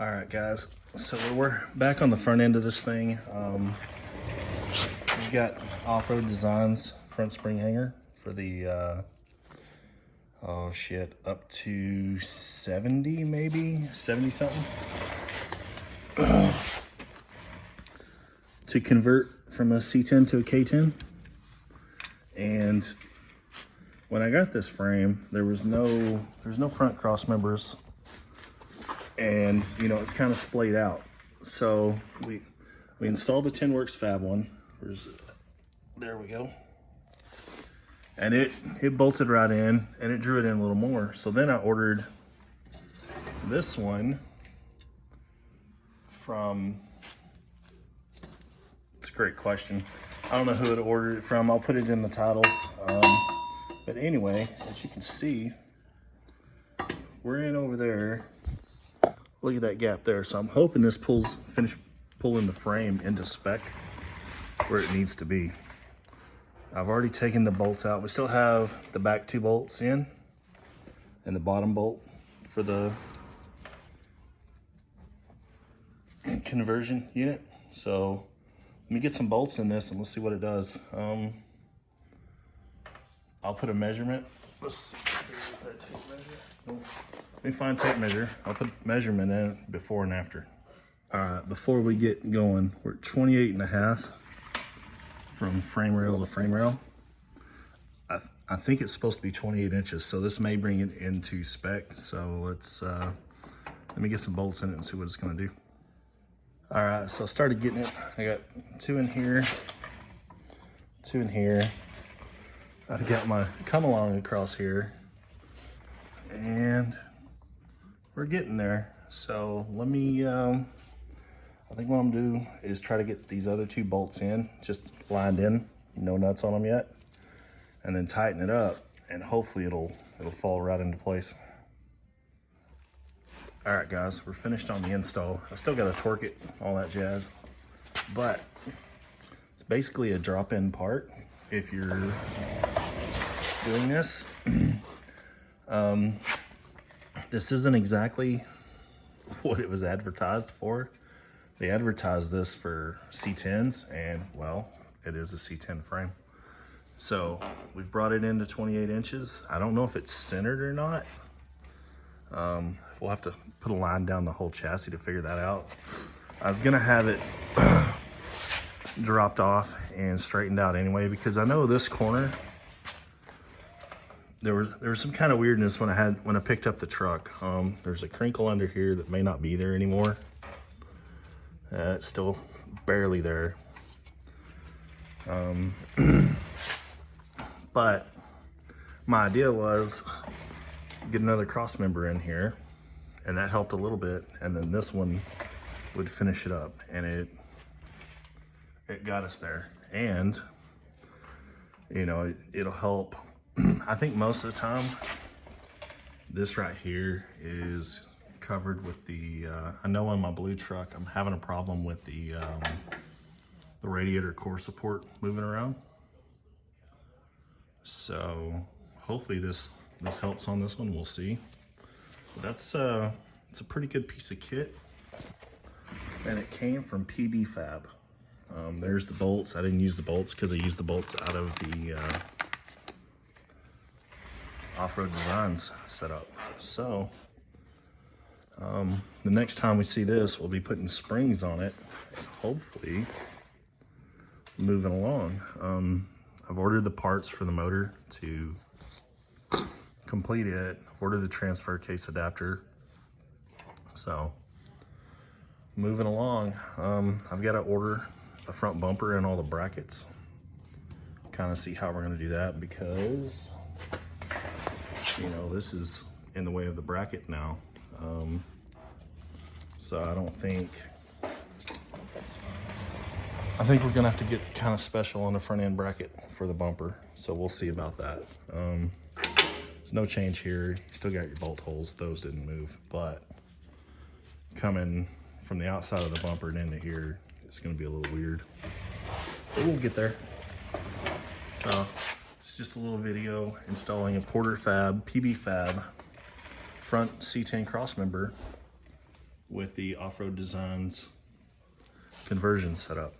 All right, guys, so we're back on the front end of this thing. We've got off-road designs front spring hanger for the oh shit, up to 70, maybe 70 something, to convert from a C10 to a K10. And when I got this frame, there's no front cross members, and you know, it's kind of splayed out. So we installed a TinWorks Fab one. There we go. And it bolted right in, and it drew it in a little more. So then I ordered this one from, it's a great question. I don't know who it ordered it from. I'll put it in the title. But anyway, as you can see, we're in over there. Look at that gap there. So I'm hoping this finish pulling the frame into spec where it needs to be. I've already taken the bolts out. We still have the back 2 bolts in and the bottom bolt for the conversion unit. So let me get some bolts in this and we'll see what it does. I'll put a measurement. Let's see. Here's that tape measure. Let me find tape measure. I'll put measurement in before and after. All right, before we get going, we're at 28.5 from frame rail to frame rail. I think it's supposed to be 28 inches, so this may bring it into spec. So let's let me get some bolts in it and see what it's gonna do. All right, so I started getting it. I got 2 in here, 2 in here. I've got my come along across here, and we're getting there. So let me, I think what I'm gonna do is try to get these other 2 bolts in, just lined in, no nuts on them yet, and then tighten it up, and hopefully it'll fall right into place. All right, guys, we're finished on the install. I still gotta torque it, all that jazz, but it's basically a drop-in part if you're doing this. This isn't exactly what it was advertised for. They advertised this for C10s, and well, it is a C10 frame. So we've brought it into 28 inches. I don't know if it's centered or not. We'll have to put a line down the whole chassis to figure that out. I was gonna have it dropped off and straightened out anyway, because I know this corner, there was some kind of weirdness when I picked up the truck. There's a crinkle under here that may not be there anymore. It's still barely there. But my idea was get another cross member in here, and that helped a little bit, and then this one would finish it up, and it got us there. And you know, it'll help. I think most of the time this right here is covered with the I know on my blue truck I'm having a problem with the radiator core support moving around, so hopefully this helps on this one. We'll see. But that's it's a pretty good piece of kit, and it came from PBFab. There's the bolts. I didn't use the bolts because I used the bolts out of the off-road designs setup. So the next time we see this, we'll be putting springs on it and hopefully moving along. I've ordered the parts for the motor to complete it. I've ordered the transfer case adapter. So moving along. I've got to order a front bumper and all the brackets. Kind of see how we're going to do that, because you know, this is in the way of the bracket now. So I think we're gonna have to get kind of special on the front end bracket for the bumper. So we'll see about that. There's no change here. You still got your bolt holes. Those didn't move, but coming from the outside of the bumper and into here, it's gonna be a little weird, but we'll get there. So it's just a little video installing a PBFab front C10 crossmember with the Off-Road Designs conversion setup.